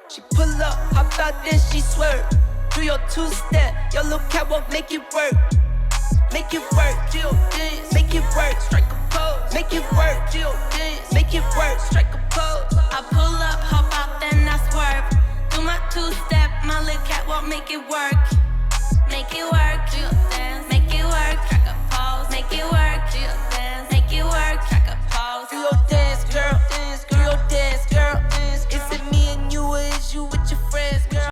She pull up, hop out, then she swerve. Do your two-step, your little catwalk, make it work. Make it work, Jill dance, make it work, strike a pose. Make it work, Jill dance, make it work, strike a pose. I pull up, hop out, then I swerve. Do my two-step, my little catwalk, make it work. Make it work, Jill dance, make it work, strike a pose. Make it work, Jill dance, make it work, strike a pose. Do your dance, girl, dance, do your dance, girl, dance. Is it me and you, or is you with your friends, girl?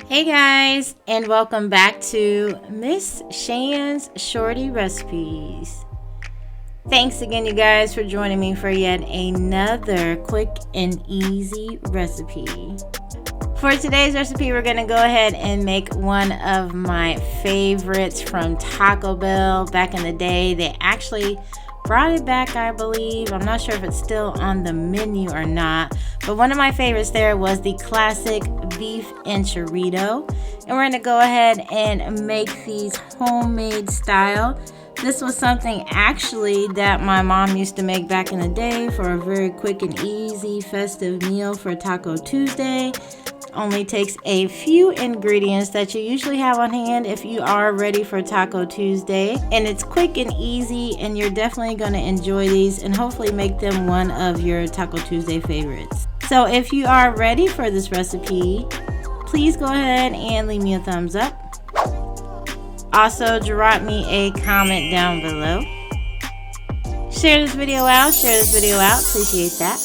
Hey guys, and welcome back to Miss Shan's Shorty Recipes. Thanks again, you guys, for joining me for yet another quick and easy recipe. For today's recipe, we're going to go ahead and make one of my favorites from Taco Bell. Back in the day, they actually brought it back, I believe. I'm not sure if it's still on the menu or not, but one of my favorites there was the classic beef enchirito, and we're going to go ahead and make these homemade style. This was something actually that my mom used to make back in the day for a very quick and easy festive meal for Taco Tuesday. Only takes a few ingredients that you usually have on hand if you are ready for Taco Tuesday, and it's quick and easy, and you're definitely going to enjoy these and hopefully make them one of your Taco Tuesday favorites. So if you are ready for this recipe, please go ahead and leave me a thumbs up. Also, drop me a comment down below. Share this video out, appreciate that.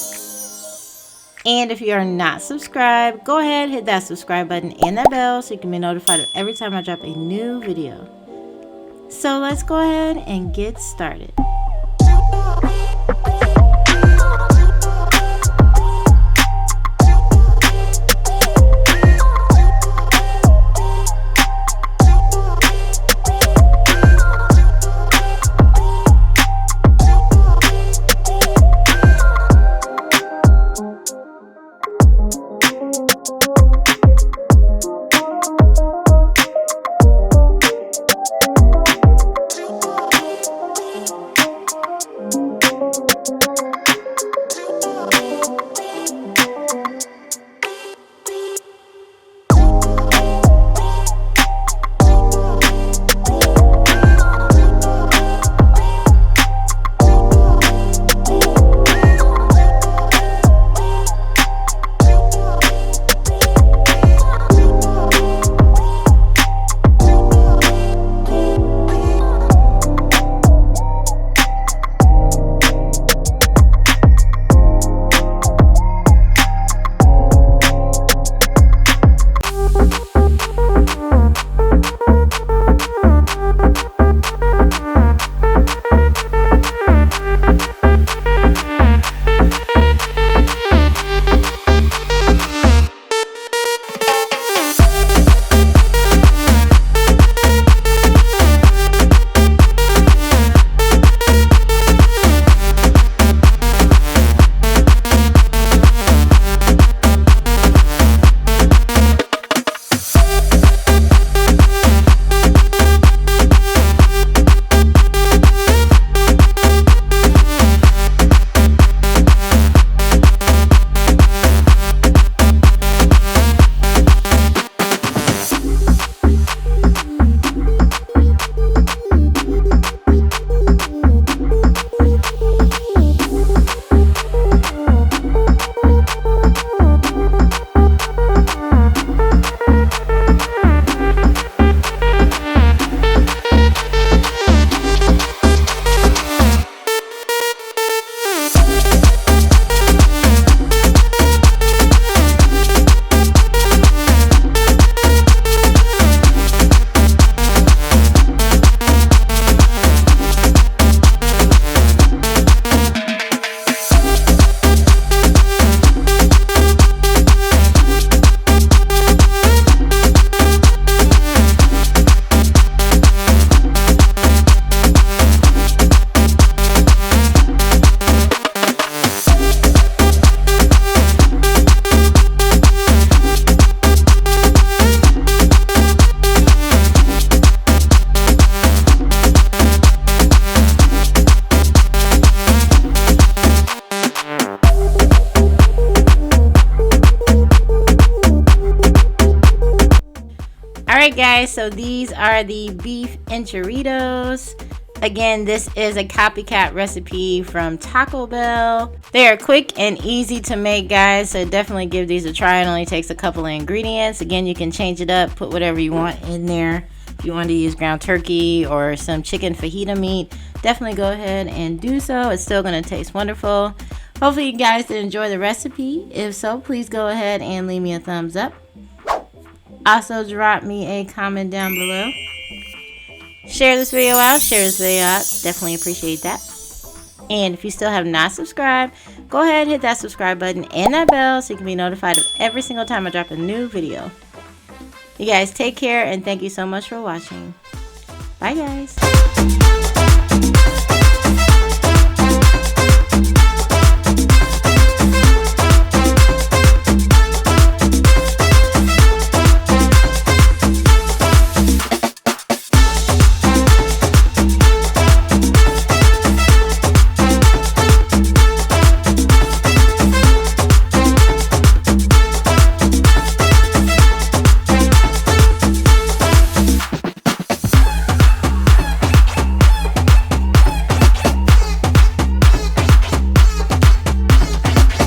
And if you are not subscribed, go ahead, hit that subscribe button and that bell so you can be notified of every time I drop a new video. So let's go ahead and get started. Alright guys, so these are the beef enchiritos. Again, this is a copycat recipe from Taco Bell. They are quick and easy to make, guys, so definitely give these a try. It only takes a couple of ingredients. Again, you can change it up, put whatever you want in there. If you want to use ground turkey or some chicken fajita meat, definitely go ahead and do so. It's still going to taste wonderful. Hopefully you guys did enjoy the recipe. If so, please go ahead and leave me a thumbs up. Also, drop me a comment down below. Share this video out. Definitely appreciate that. And if you still have not subscribed, go ahead and hit that subscribe button and that bell so you can be notified of every single time I drop a new video. You guys take care and thank you so much for watching. Bye guys.